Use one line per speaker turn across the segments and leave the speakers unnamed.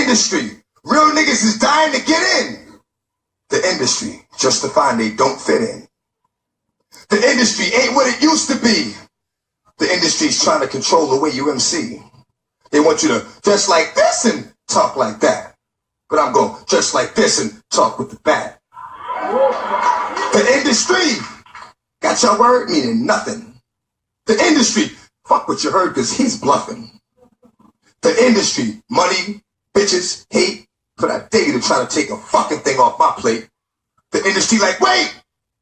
industry. Real niggas is dying to get in. The industry, just to find they don't fit in. The industry ain't what it used to be. The industry's trying to control the way you MC. They want you to dress like this and talk like that. But I'm going to dress like this and talk with the bat. The industry got your word meaning nothing. The industry, fuck what you heard because he's bluffing. The industry, money, bitches, hate, but I dare you to try to take a fucking thing off my plate. The industry like, wait!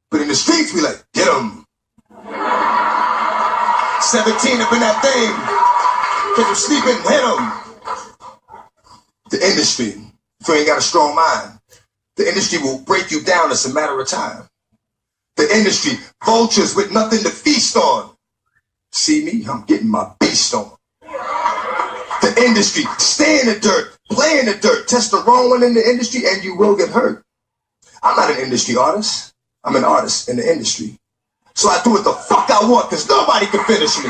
But in the streets, we like, get 'em. 17 up in that thing. Cause you're sleeping, hit 'em. The industry, if you ain't got a strong mind, the industry will break you down. It's a matter of time. The industry, vultures with nothing to feast on. See me? I'm getting my beast on. The industry, stay in the dirt, play in the dirt, test the wrong one in the industry and you will get hurt. I'm not an industry artist. I'm an artist in the industry. So I do what the fuck I want because nobody can finish me.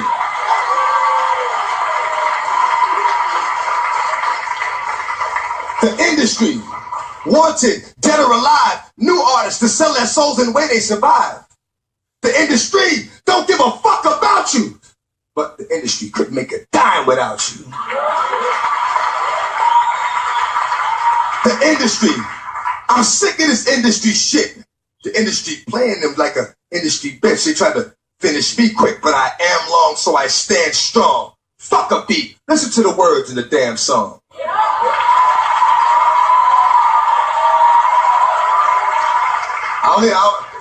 The industry, wanted, dead or alive, new artists to sell their souls in the way they survive. The industry don't give a fuck about you. But the industry couldn't make a dime without you. The industry, I'm sick of this industry shit. The industry playing them like a industry bitch. They try to finish me quick, but I am long, so I stand strong. Fuck a beat. Listen to the words in the damn song.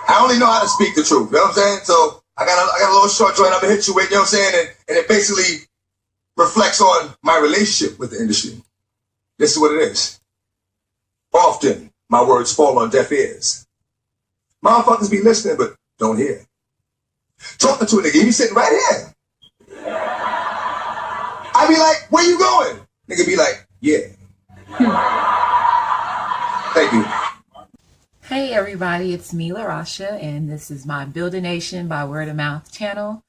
I only know how to speak the truth. You know what I'm saying? So I got a little short joint I'm gonna hit you with, you know what I'm saying? And it basically reflects on my relationship with the industry. This is what it is. Often, my words fall on deaf ears. Motherfuckers be listening, but don't hear. Talking to a nigga, he be sitting right here. I be like, where you going? Nigga be like, yeah. Thank you.
Hey everybody, it's me, LaRasha, and this is my Build a Nation by Word of Mouth channel.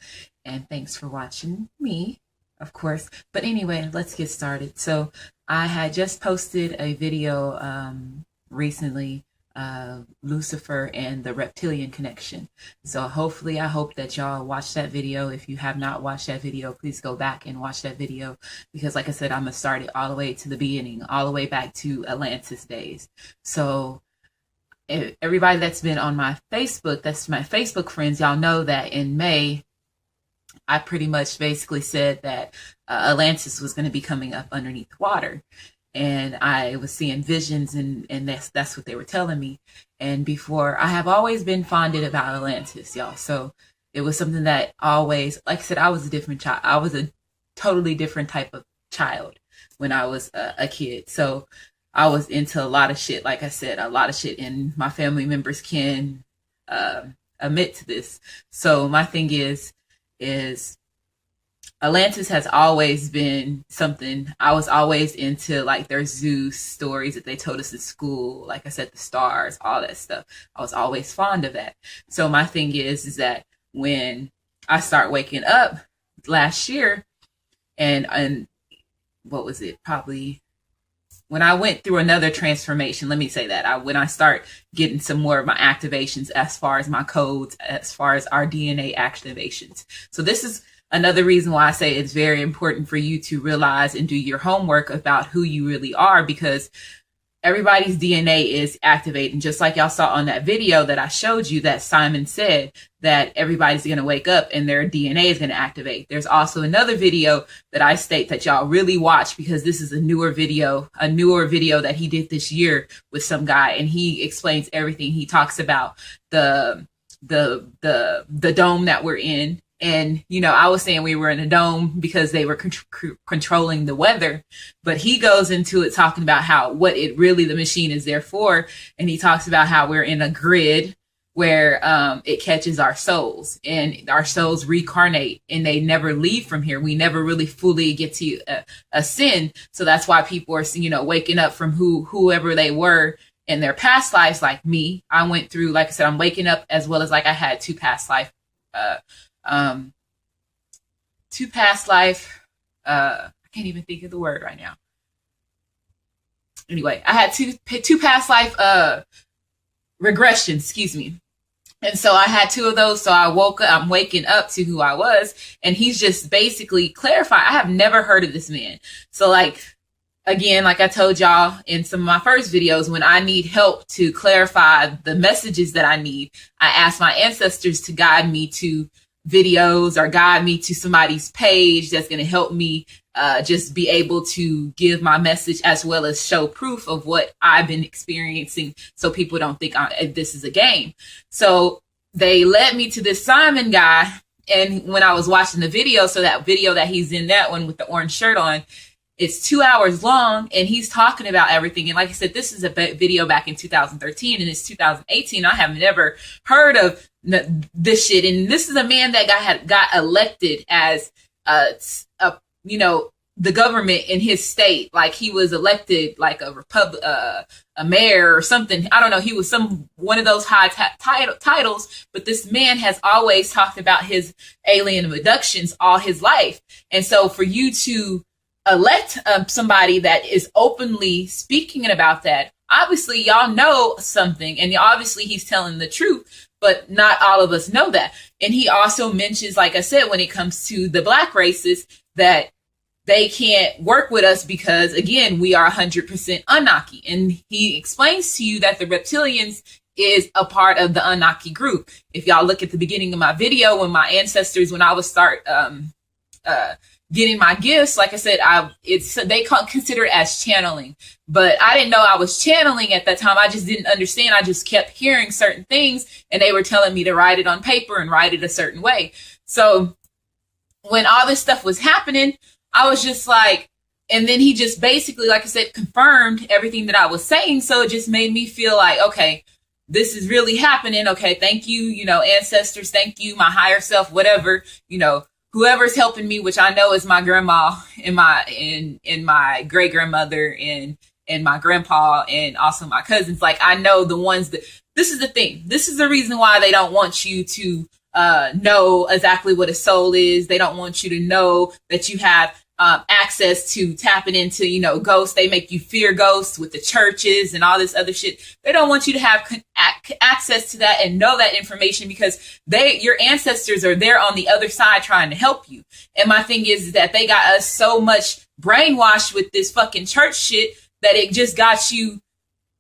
And thanks for watching me, of course. But anyway, let's get started. So I had just posted a video recently, Lucifer and the Reptilian connection. So hopefully, I hope that y'all watch that video. If you have not watched that video, please go back and watch that video. Because like I said, I'm going to start it all the way to the beginning, all the way back to Atlantis days. So everybody that's been on my Facebook, that's my Facebook friends, y'all know that in May, I pretty much basically said that Atlantis was going to be coming up underneath water. And I was seeing visions, and that's what they were telling me. And before, I have always been fonded about Atlantis, y'all. So it was something that always, like I said, I was a different child. I was a totally different type of child when I was a kid. So I was into a lot of shit, like I said, a lot of shit, and my family members can admit to this. So my thing is Atlantis has always been something. I was always into, like, their Zeus stories that they told us in school. Like I said, the stars, all that stuff. I was always fond of that. So my thing is that when I start waking up last year, and what was it? Probably when I went through another transformation, let me say that, when I start getting some more of my activations as far as my codes, as far as our DNA activations. So this is another reason why I say it's very important for you to realize and do your homework about who you really are, because everybody's DNA is activating. Just like y'all saw on that video that I showed you, that Simon said that everybody's going to wake up and their DNA is going to activate. There's also another video that I state that y'all really watch, because this is a newer video that he did this year with some guy, and he explains everything. He talks about the dome that we're in. And, you know, I was saying we were in a dome because they were controlling the weather, but he goes into it talking about how, what it really, the machine is there for. And he talks about how we're in a grid where it catches our souls, and our souls reincarnate and they never leave from here. We never really fully get to ascend. So that's why people are, you know, waking up from whoever they were in their past lives. Like me, I went through, like I said, I'm waking up as well as, like, I had two past life, I can't even think of the word right now. anyway, I had two past life regressions, excuse me. And so I had two of those. So I'm waking up to who I was, and he's just basically clarifying. I have never heard of this man. So like, again, like I told y'all in some of my first videos, when I need help to clarify the messages that I need, I ask my ancestors to guide me to videos or guide me to somebody's page that's going to help me just be able to give my message, as well as show proof of what I've been experiencing, so people don't think this is a game. So they led me to this Simon guy, and when I was watching the video, so that video that he's in, that one with the orange shirt on, it's 2 hours long, and he's talking about everything. And like I said, this is a video back in 2013, and it's 2018. I have never heard of this shit. And this is a man that got elected as the government in his state. Like, he was elected like a mayor or something. I don't know. He was one of those high titles, but this man has always talked about his alien abductions all his life. And so for you to elect somebody that is openly speaking about that, obviously y'all know something, and obviously he's telling the truth, but not all of us know that. And he also mentions, like I said, when it comes to the black races, that they can't work with us because, again, we are 100% Anunnaki. And he explains to you that the reptilians is a part of the Anunnaki group. If y'all look at the beginning of my video, when my ancestors, when I would start getting my gifts, like I said, they consider it as channeling, but I didn't know I was channeling at that time. I just didn't understand. I just kept hearing certain things, and they were telling me to write it on paper and write it a certain way. So when all this stuff was happening, I was just like, and then he just basically, like I said, confirmed everything that I was saying. So it just made me feel like, okay, this is really happening. Okay, thank you, ancestors, thank you, my higher self, whatever, whoever's helping me, which I know is my grandma and my great grandmother and my grandpa, and also my cousins. Like, I know the ones that, this is the thing. This is the reason why they don't want you to know exactly what a soul is. They don't want you to know that you have access to tapping into, ghosts. They make you fear ghosts with the churches and all this other shit. They don't want you to have access to that and know that information, because your ancestors are there on the other side trying to help you. And my thing is that they got us so much brainwashed with this fucking church shit that it just got you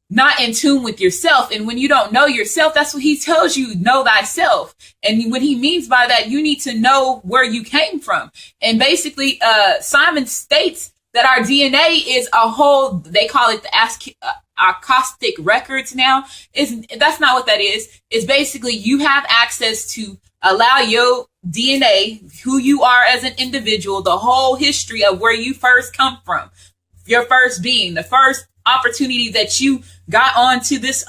not in tune with yourself. And when you don't know yourself, that's what he tells you, know thyself. And what he means by that, you need to know where you came from. And basically, Simon states that our DNA is a whole, they call it the acoustic records now. That's not what that is. It's basically, you have access to allow your DNA, who you are as an individual, the whole history of where you first come from, your first being, the first opportunity that you got onto this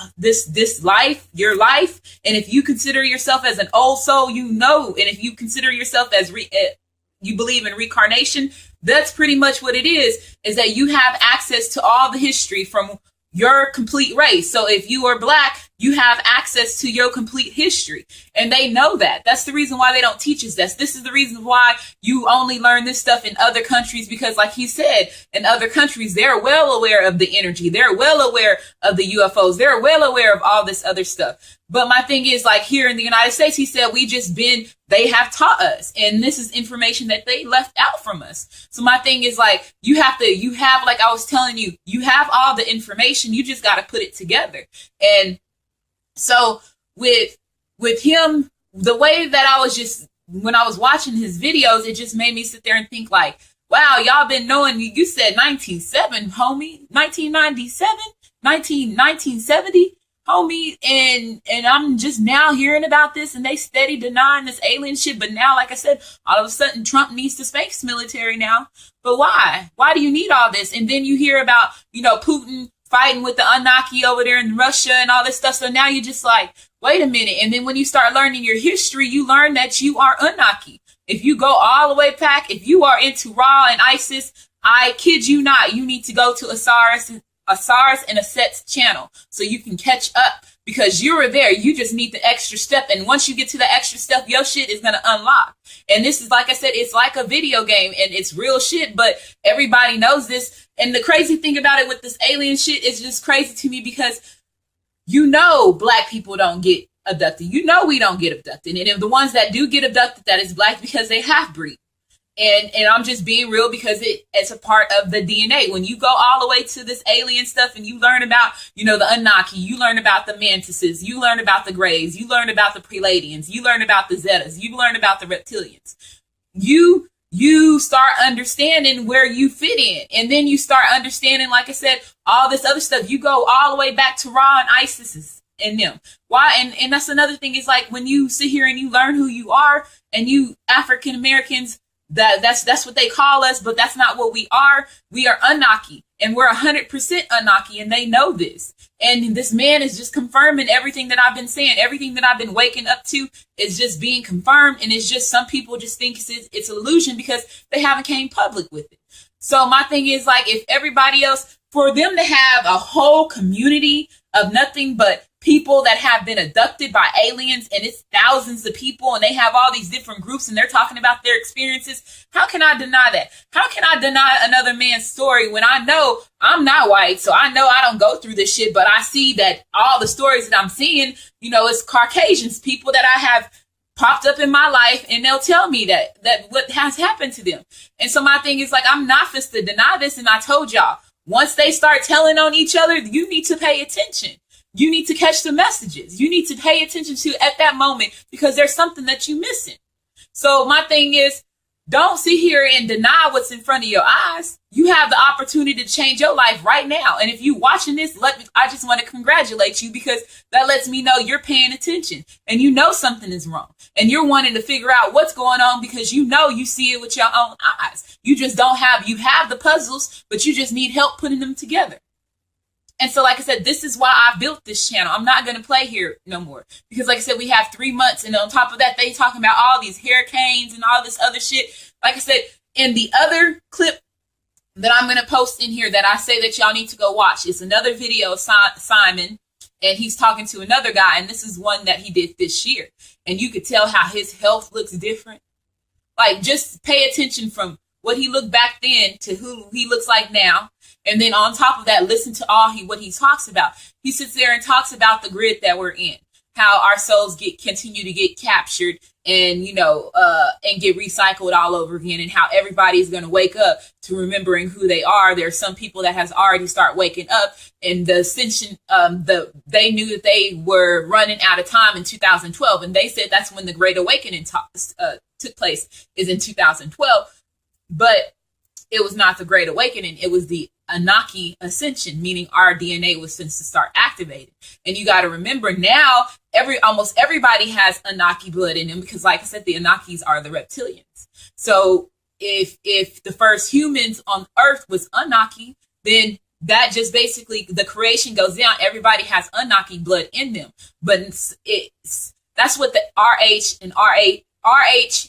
life, your life. And if you consider yourself as an old soul, and if you consider yourself as you believe in reincarnation, that's pretty much what it is that you have access to all the history from your complete race. So if you are black, you have access to your complete history. And they know that. That's the reason why they don't teach us this. This is the reason why you only learn this stuff in other countries, because like he said, in other countries, they're well aware of the energy. They're well aware of the UFOs. They're well aware of all this other stuff. But my thing is, like, here in the United States, he said, they have taught us, and this is information that they left out from us. So my thing is, like, you have, like I was telling you, you have all the information, you just got to put it together. And so with him, the way that I was just, when I was watching his videos, it just made me sit there and think like, wow, y'all been knowing, you said 1997, homie, 1997, 1970. Homie, and I'm just now hearing about this, and they steady denying this alien shit. But now, like I said, all of a sudden Trump needs the space military now. But why? Why do you need all this? And then you hear about, Putin fighting with the Anunnaki over there in Russia and all this stuff. So now you're just like, wait a minute. And then when you start learning your history, you learn that you are Anunnaki. If you go all the way back, if you are into Ra and Isis, I kid you not, you need to go to Osiris and Aset's channel so you can catch up, because you were there. You just need the extra step. And once you get to the extra step, your shit is going to unlock. And this is, like I said, it's like a video game and it's real shit, but everybody knows this. And the crazy thing about it with this alien shit is just crazy to me because black people don't get abducted. We don't get abducted. And if the ones that do get abducted, that is black because they half-breed. And I'm just being real because it's a part of the DNA. When you go all the way to this alien stuff and you learn about, the Anunnaki, you learn about the Mantises, you learn about the Greys, you learn about the Pleiadians, you learn about the Zetas, you learn about the Reptilians. You start understanding where you fit in. And then you start understanding, like I said, all this other stuff. You go all the way back to Ra and Isis and them. Why? And that's another thing is like when you sit here and you learn who you are and you African Americans, that's what they call us, but that's not what we are. We are Anunnaki, and we're 100% Anunnaki, and they know this. And this man is just confirming everything that I've been saying. Everything that I've been waking up to is just being confirmed, and it's just some people just think it's illusion because they haven't came public with it. So my thing is like if everybody else, for them to have a whole community of nothing but people that have been abducted by aliens, and it's thousands of people, and they have all these different groups and they're talking about their experiences. How can I deny that? How can I deny another man's story when I know I'm not white, so I know I don't go through this shit, but I see that all the stories that I'm seeing, it's Caucasians, people that I have popped up in my life, and they'll tell me that what has happened to them. And so my thing is like, I'm not supposed to deny this, and I told y'all, once they start telling on each other, you need to pay attention. You need to catch the messages. You need to pay attention to at that moment because there's something that you're missing. So my thing is, don't sit here and deny what's in front of your eyes. You have the opportunity to change your life right now. And if you're watching this, I just want to congratulate you because that lets me know you're paying attention and you know something is wrong. And you're wanting to figure out what's going on because you see it with your own eyes. You just you have the puzzles, but you just need help putting them together. And so, like I said, this is why I built this channel. I'm not going to play here no more. Because, like I said, we have 3 months. And on top of that, they talking about all these hurricanes and all this other shit. Like I said, in the other clip that I'm going to post in here that I say that y'all need to go watch, it's another video of Simon. And he's talking to another guy. And this is one that he did this year. And you could tell how his health looks different. Like, just pay attention from what he looked back then to who he looks like now. And then on top of that, listen to what he talks about. He sits there and talks about the grid that we're in, how our souls continue to get captured and, and get recycled all over again, and how everybody's going to wake up to remembering who they are. There's some people that has already start waking up, and the ascension, they knew that they were running out of time in 2012. And they said that's when the Great Awakening took place, is in 2012. But it was not the Great Awakening. It was the Anunnaki ascension, meaning our DNA was since to start activating. And you got to remember now, almost everybody has Anunnaki blood in them because, like I said, the Anunnakis are the reptilians. So if the first humans on Earth was Anunnaki, then that just basically the creation goes down. Everybody has Anunnaki blood in them, but that's what the RH and RH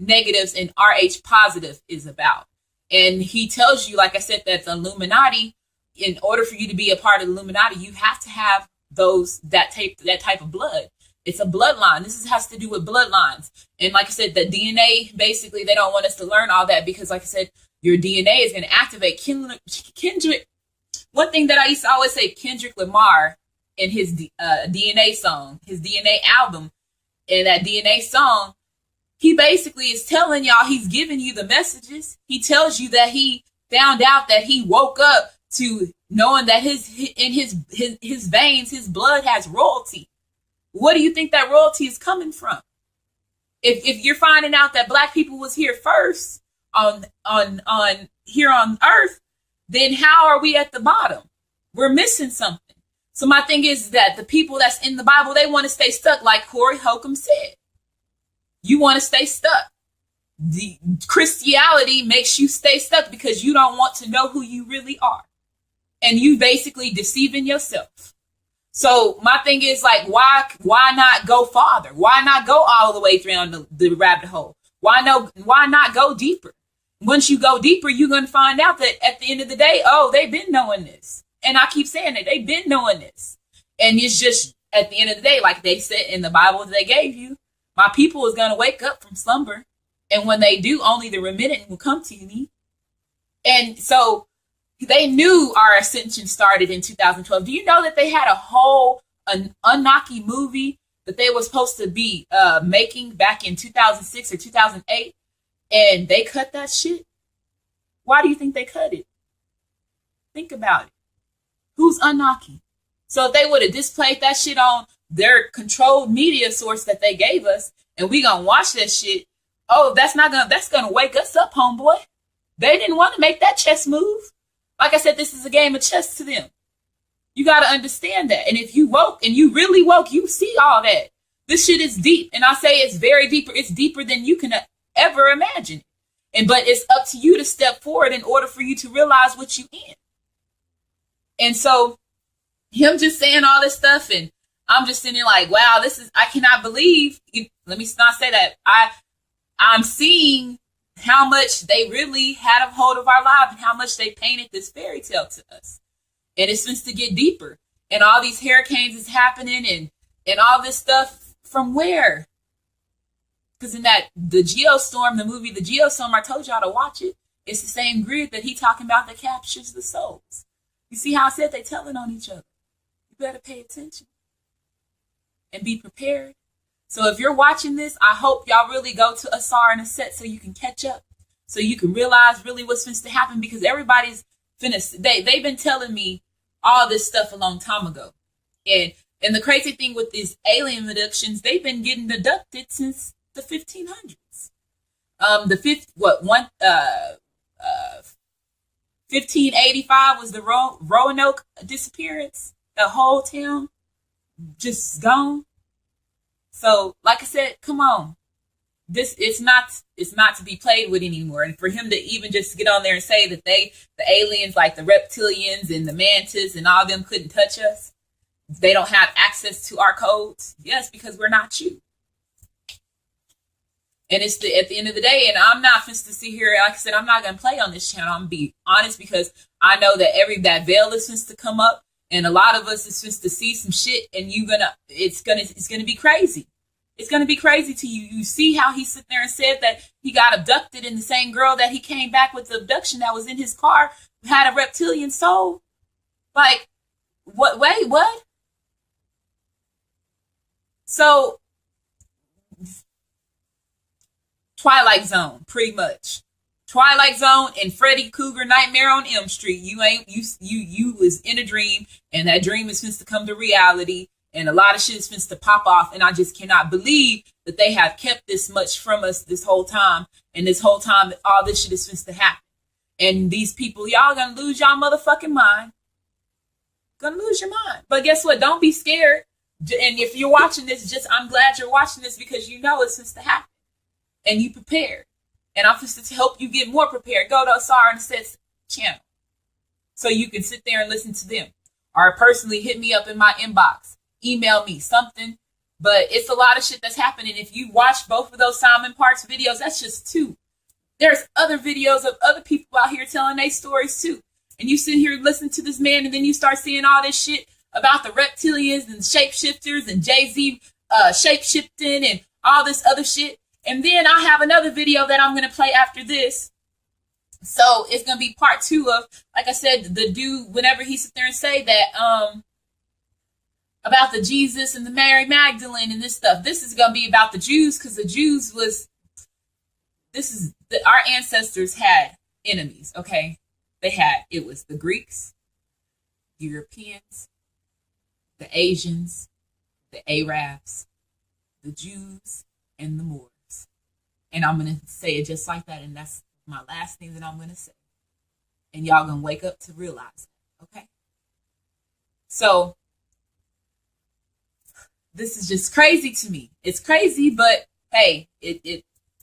negatives and RH positive is about. And he tells you, like I said, that the Illuminati, in order for you to be a part of the Illuminati, you have to have that type of blood. It's a bloodline. This has to do with bloodlines. And like I said, the DNA, basically, they don't want us to learn all that because, like I said, your DNA is going to activate Kendrick. One thing that I used to always say, Kendrick Lamar in his DNA song, his DNA album, and that DNA song, he basically is telling y'all, he's giving you the messages. He tells you that he found out that he woke up to knowing that in his veins, his blood has royalty. What do you think that royalty is coming from? If you're finding out that black people was here first on here on Earth, then how are we at the bottom? We're missing something. So my thing is that the people that's in the Bible, they want to stay stuck, like Corey Holcomb said. You want to stay stuck. The Christianity makes you stay stuck because you don't want to know who you really are. And you basically deceiving yourself. So my thing is like, why not go farther? Why not go all the way down the rabbit hole? Why not go deeper? Once you go deeper, you're going to find out that at the end of the day, they've been knowing this. And I keep saying it, they've been knowing this. And it's just, at the end of the day, like they said in the Bible that they gave you, my people is going to wake up from slumber. And when they do, only the remnant will come to me. And so they knew our ascension started in 2012. Do you know that they had a whole Anunnaki movie that they were supposed to be making back in 2006 or 2008? And they cut that shit? Why do you think they cut it? Think about it. Who's Anunnaki? So if they would have displayed that shit on their controlled media source that they gave us, and we gonna watch that shit, oh, that's gonna wake us up, homeboy. They didn't want to make that chess move. Like I said, this is a game of chess to them. You gotta understand that. And if you woke, and you really woke, you see all that. This shit is deep, and I say it's very deeper. It's deeper than you can ever imagine. But it's up to you to step forward in order for you to realize what you in. And so him just saying all this stuff, and I'm just sitting there like, wow, I cannot believe, let me not say that. I'm seeing how much they really had a hold of our lives and how much they painted this fairy tale to us. And it's supposed to get deeper. And all these hurricanes is happening and all this stuff from where? Because in the Geostorm, the movie The Geostorm, I told y'all to watch it. It's the same grid that he talking about that captures the souls. You see how I said they telling on each other. You better pay attention and be prepared. So if you're watching this, I hope y'all really go to Asar and Aset so you can catch up, so you can realize really what's supposed to happen, because everybody's finished. They've been telling me all this stuff a long time ago. And the crazy thing with these alien abductions, they've been getting abducted since the 1500s. 1585 was the Roanoke disappearance. The whole town just gone. So, like I said, come on. It's not to be played with anymore. And for him to even just get on there and say that the aliens, like the reptilians and the mantis and all of them, couldn't touch us, they don't have access to our codes. Yes, because we're not you. And it's at the end of the day, and I'm not supposed to sit here, like I said, I'm not going to play on this channel. I'm going to be honest, because I know that that veil is supposed to come up, and a lot of us is supposed to see some shit, and it's gonna be crazy. It's gonna be crazy to you. You see how he sit there and said that he got abducted, and the same girl that he came back with the abduction that was in his car had a reptilian soul. Like, what? Wait, what? So, Twilight Zone, pretty much. Twilight Zone and Freddy Krueger Nightmare on Elm Street. You was in a dream, and that dream is supposed to come to reality, and a lot of shit is supposed to pop off, and I just cannot believe that they have kept this much from us this whole time, and this whole time that all this shit is supposed to happen. And these people, y'all gonna lose y'all motherfucking mind. Gonna lose your mind. But guess what? Don't be scared. And if you're watching this, I'm glad you're watching this, because you know it's supposed to happen, and you prepared. And I'm supposed to help you get more prepared. Go to Asar and Aset's channel so you can sit there and listen to them. Or personally hit me up in my inbox. Email me something. But it's a lot of shit that's happening. If you watch both of those Simon Parks videos, that's just 2. There's other videos of other people out here telling their stories too. And you sit here and listen to this man, and then you start seeing all this shit about the reptilians and shapeshifters and Jay-Z shapeshifting and all this other shit. And then I have another video that I'm going to play after this. So it's going to be part 2 of, like I said, the dude, whenever he sit there and say that, about the Jesus and the Mary Magdalene and this stuff. This is going to be about the Jews, because the Jews our ancestors had enemies, okay? It was the Greeks, the Europeans, the Asians, the Arabs, the Jews, and the Moors. And I'm going to say it just like that. And that's my last thing that I'm going to say. And y'all going to wake up to realize that. Okay. So this is just crazy to me. It's crazy, but hey,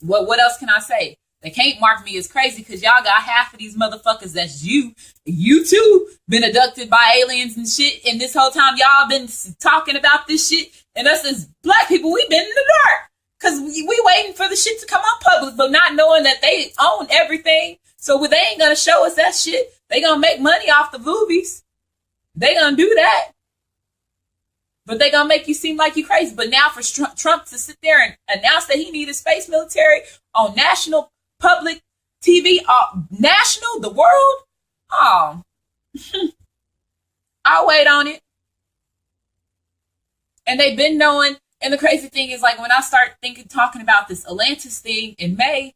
what else can I say? They can't mark me as crazy, because y'all got half of these motherfuckers that's you too been abducted by aliens and shit. And this whole time y'all been talking about this shit. And us as black people, we've been in the dark. Because we waiting for the shit to come out public, but not knowing that they own everything. So they ain't going to show us that shit. They going to make money off the movies. They going to do that. But they gonna make you seem like you crazy. But now for Trump to sit there and announce that he needed space military on national public TV, national, the world, oh, I'll wait on it. And they've been knowing. And the crazy thing is, like, when I start talking about this Atlantis thing in May,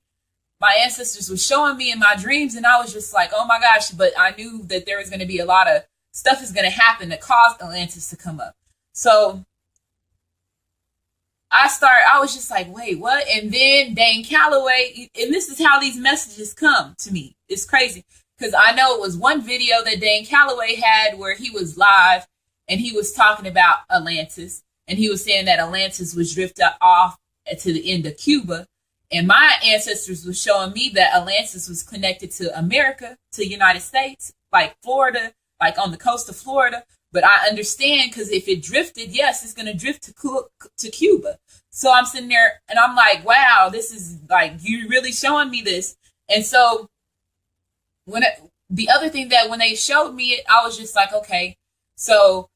my ancestors were showing me in my dreams, and I was just like, oh my gosh, but I knew that there was going to be a lot of stuff is going to happen that caused Atlantis to come up. So I was just like, wait, what? And then Dane Calloway, and this is how these messages come to me. It's crazy, because I know it was one video that Dane Calloway had where he was live, and he was talking about Atlantis. And he was saying that Atlantis was drifted off to the end of Cuba. And my ancestors were showing me that Atlantis was connected to America, to the United States, like Florida, like on the coast of Florida. But I understand, because if it drifted, yes, it's going to drift to Cuba. So I'm sitting there and I'm like, wow, this is like, you're really showing me this. And so the other thing that when they showed me it, I was just like, okay, so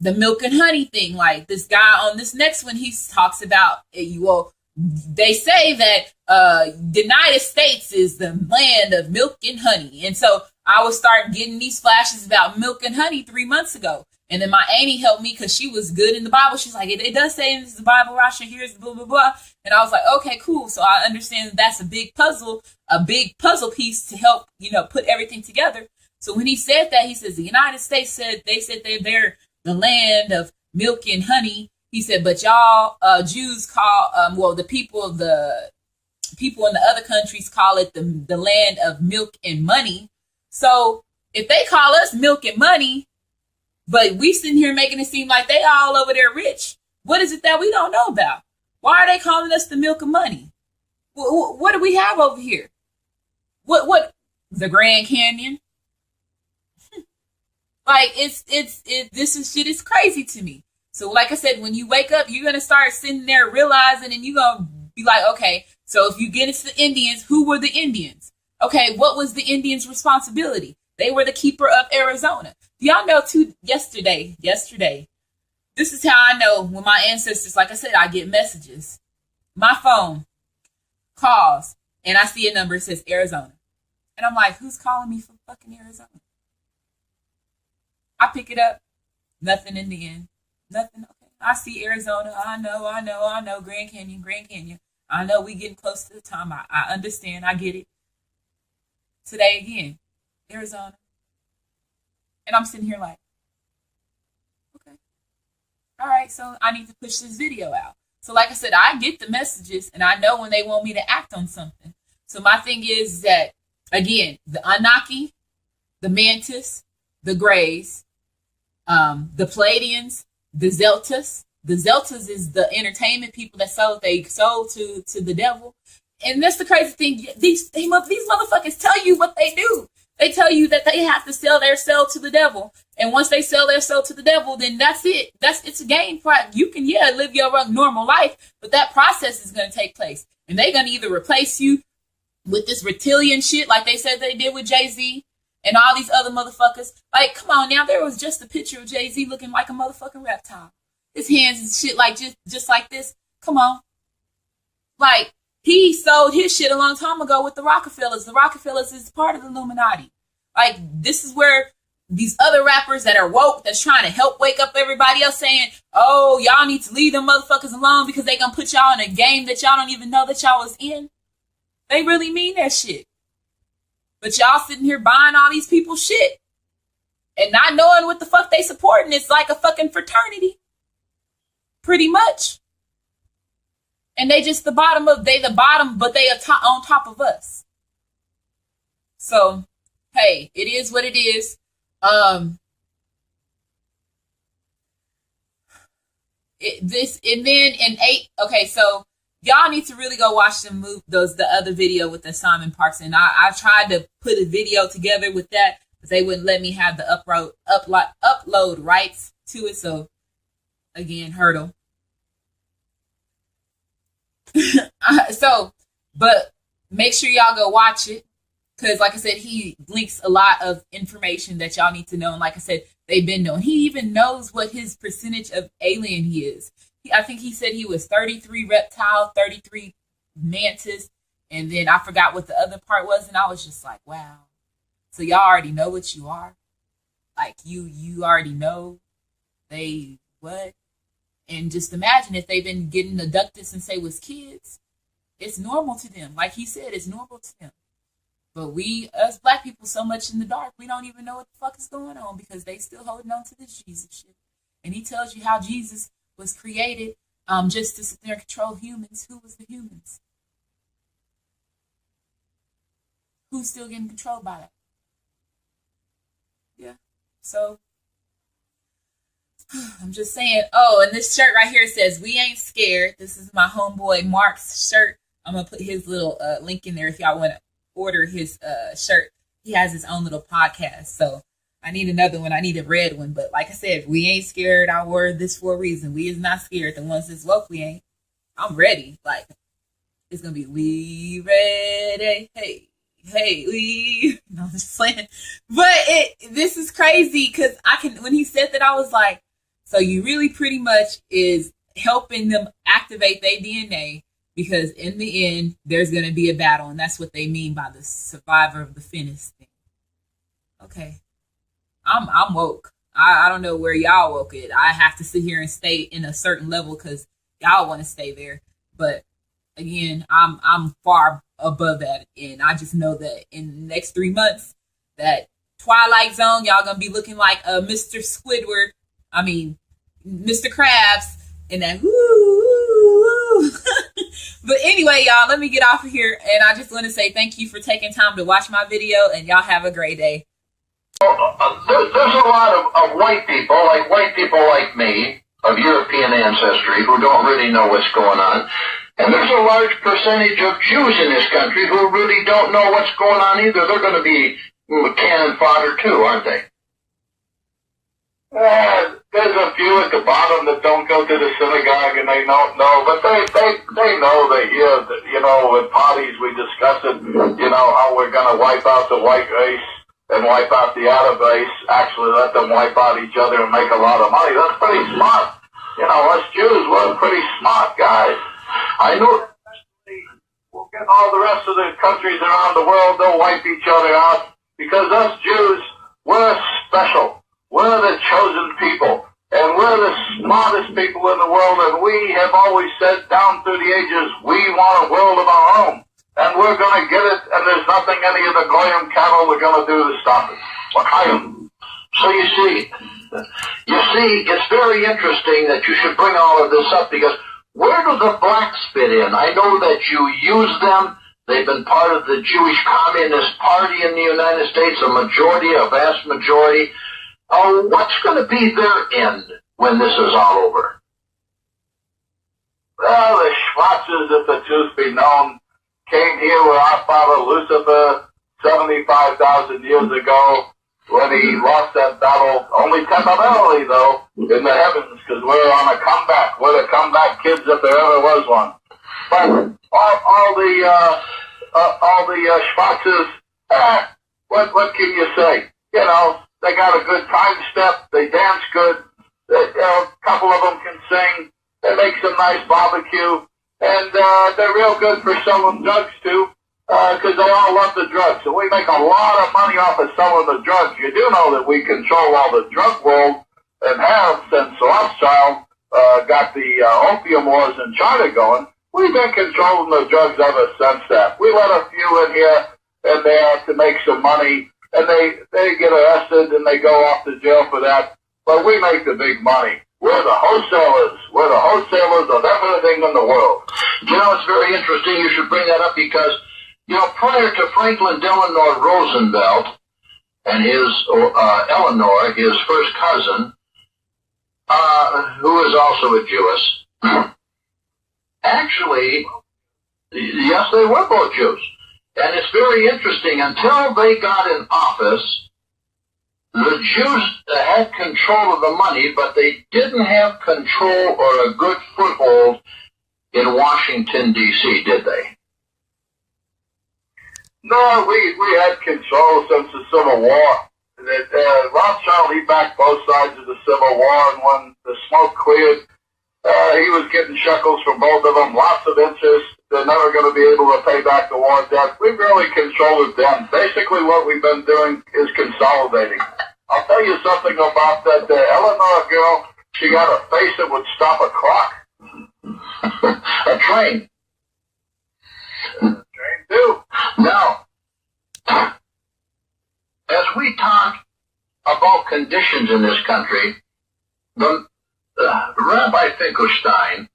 the milk and honey thing, like this guy on this next one, he talks about, well, they say that the United States is the land of milk and honey. And so I was starting getting these flashes about milk and honey 3 months ago. And then my auntie helped me because she was good in the Bible. She's like, it does say in the Bible, Rasha, here's blah, blah, blah. And I was like, okay, cool. So I understand that's a big puzzle piece to help, put everything together. So when he said that, he says the United States said they're the land of milk and honey. He said, but y'all Jews call, the people in the other countries call it the land of milk and money. So if they call us milk and money, but we sitting here making it seem like they all over there rich, what is it that we don't know about? Why are they calling us the milk and money? What do we have over here? What the Grand Canyon? Like this shit is crazy to me. So like I said, when you wake up, you're gonna start sitting there realizing, and you're gonna be like, okay, so if you get into the Indians, who were the Indians? Okay, what was the Indians' responsibility? They were the keeper of Arizona. Do y'all know yesterday, this is how I know when my ancestors, like I said, I get messages. My phone calls and I see a number that says Arizona. And I'm like, who's calling me from fucking Arizona? I pick it up. Nothing in the end. Nothing. Okay. I see Arizona. I know. Grand Canyon. I know we getting close to the time. I understand. I get it. Today again, Arizona. And I'm sitting here like, okay. All right, so I need to push this video out. So like I said, I get the messages and I know when they want me to act on something. So my thing is that, again, the Anunnaki, the Mantis, the Greys, the Pleiadians, the Zeltas. The Zeltas is the entertainment people that sold to the devil. And that's the crazy thing. These motherfuckers tell you what they do. They tell you that they have to sell their soul to the devil. And once they sell their soul to the devil, then that's it. It's a game. You can, live your normal life, but that process is going to take place. And they're going to either replace you with this reptilian shit like they said they did with Jay-Z and all these other motherfuckers. Like, come on now. There was just a picture of Jay-Z looking like a motherfucking reptile. His hands and shit like just like this. Come on. Like, he sold his shit a long time ago with the Rockefellers. The Rockefellers is part of the Illuminati. Like, this is where these other rappers that are woke, that's trying to help wake up everybody else, saying, oh, y'all need to leave them motherfuckers alone because they gonna put y'all in a game that y'all don't even know that y'all was in. They really mean that shit. But y'all sitting here buying all these people's shit and not knowing what the fuck they supporting. It's like a fucking fraternity. Pretty much. And they just the bottom, but they are on top of us. So, hey, it is what it is. Okay, so y'all need to really go watch the other video with the Simon Parks. And I tried to put a video together with that, but they wouldn't let me have the upload rights to it. So again, hurdle. But make sure y'all go watch it, because like I said, he links a lot of information that y'all need to know. And like I said, they've been doing. He even knows what his percentage of alien he is. I think he said he was 33 reptile, 33 mantis, and then I forgot what the other part was, and I was just like, wow. So y'all already know what you are? Like, you already know they what? And just imagine if they've been getting abducted since they was kids. It's normal to them. Like he said, it's normal to them. But we, us black people, so much in the dark, we don't even know what the fuck is going on because they still holding on to this Jesus shit. And he tells you how Jesus was created just to sit there and control humans. Who was the humans? Who's still getting controlled by that? Yeah. So I'm just saying. Oh, and this shirt right here says, "We ain't scared." This is my homeboy Mark's shirt. I'm going to put his little link in there if y'all want to order his shirt. He has his own little podcast. So I need another one. I need a red one. But like I said, we ain't scared. I wore this for a reason. We is not scared. The ones that's woke, we ain't. I'm ready. Like, it's going to be, we ready. Hey, we. No, I'm just playing. But this is crazy because when he said that, I was like, so you really pretty much is helping them activate their DNA. Because in the end, there's going to be a battle. And that's what they mean by the survivor of the fittest thing. Okay. I'm woke. I don't know where y'all woke it. I have to sit here and stay in a certain level because y'all want to stay there. But again, I'm far above that. And I just know that in the next 3 months, that Twilight Zone, y'all going to be looking like Mr. Squidward. I mean, Mr. Krabs. And that whoo. But anyway, y'all, let me get off of here. And I just want to say thank you for taking time to watch my video. And y'all have a great day.
There's a lot of white people like me, of European ancestry, who don't really know what's going on. And there's a large percentage of Jews in this country who really don't know what's going on either. They're going to be cannon fodder too, aren't they? There's a few at the bottom that don't go to the synagogue and they don't know, but they know that, with parties we discuss it, how we're going to wipe out the white race and wipe out the outer race, actually let them wipe out each other and make a lot of money. That's pretty smart. Us Jews, we're pretty smart guys. I know we'll get all the rest of the countries around the world, they'll wipe each other out because us Jews, we're special. We're the chosen people, and we're the smartest people in the world, and we have always said down through the ages, we want a world of our own, and we're going to get it, and there's nothing any of the Goyim cattle are going to do to stop it. So you see, it's very interesting that you should bring all of this up, because where do the blacks fit in? I know that you use them. They've been part of the Jewish Communist Party in the United States, a vast majority. Oh, what's going to be their end when this is all over? Well, the Schwarzes, if the truth be known, came here with our father Lucifer 75,000 years ago when he lost that battle, only temporarily though, in the heavens, because we're on a comeback. We're the comeback kids if there ever was one. But all the Schwarzes, what can you say? They got a good time step. They dance good. A couple of them can sing. They make some nice barbecue. And they're real good for selling drugs, too, because they all love the drugs. And we make a lot of money off of selling the drugs. You do know that we control all the drug world and have since Rothschild got the opium wars in China going. We've been controlling the drugs ever since that. We let a few in here and there to make some money. And they get arrested and they go off to jail for that. But we make the big money. We're the wholesalers. We're the wholesalers of everything in the world.
It's very interesting you should bring that up because, prior to Franklin Delano Roosevelt and his Eleanor, his first cousin, who is also a Jewess, actually, yes, they were both Jews. And it's very interesting, until they got in office, the Jews had control of the money, but they didn't have control or a good foothold in Washington, D.C., did they?
No, we had control since the Civil War. Rothschild, he backed both sides of the Civil War, and when the smoke cleared, he was getting shekels from both of them, lots of interest. They're never going to be able to pay back the war debt. We really controlled them. Basically, what we've been doing is consolidating. I'll tell you something about that Eleanor girl. She got a face that would stop a clock.
A train.
Train too.
Now, as we talk about conditions in this country, the Rabbi Finkelstein,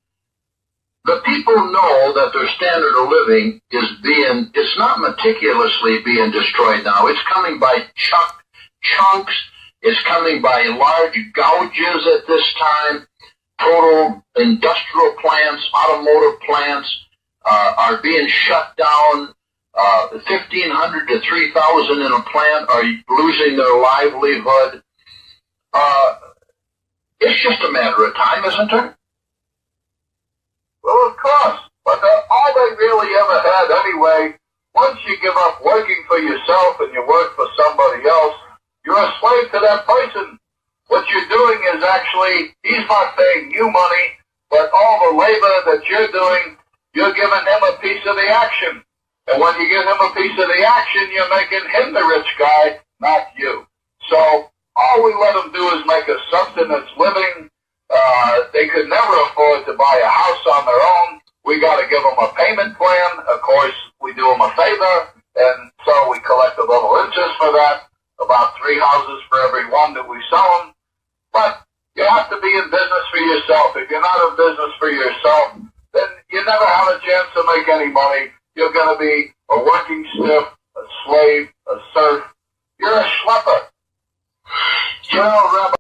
the people know that their standard of living it's not meticulously being destroyed now. It's coming by chunks. It's coming by large gouges at this time. Total industrial plants, automotive plants are being shut down. 1,500 to 3,000 in a plant are losing their livelihood. It's just a matter of time, isn't it?
Well, of course. But all they really ever had anyway, once you give up working for yourself and you work for somebody else, you're a slave to that person. What you're doing is actually, he's not paying you money, but all the labor that you're doing, you're giving him a piece of the action. And when you give him a piece of the action, you're making him the rich guy, not you. So all we let them do is make a subsistence living. They could never afford to buy a house on their own. We got to give them a payment plan. Of course, we do them a favor, and so we collect a little interest for that, about 3 houses for every one that we sell them. But you have to be in business for yourself. If you're not in business for yourself, then you never have a chance to make any money. You're going to be a working stiff, a slave, a serf. You're a schlepper.
You know,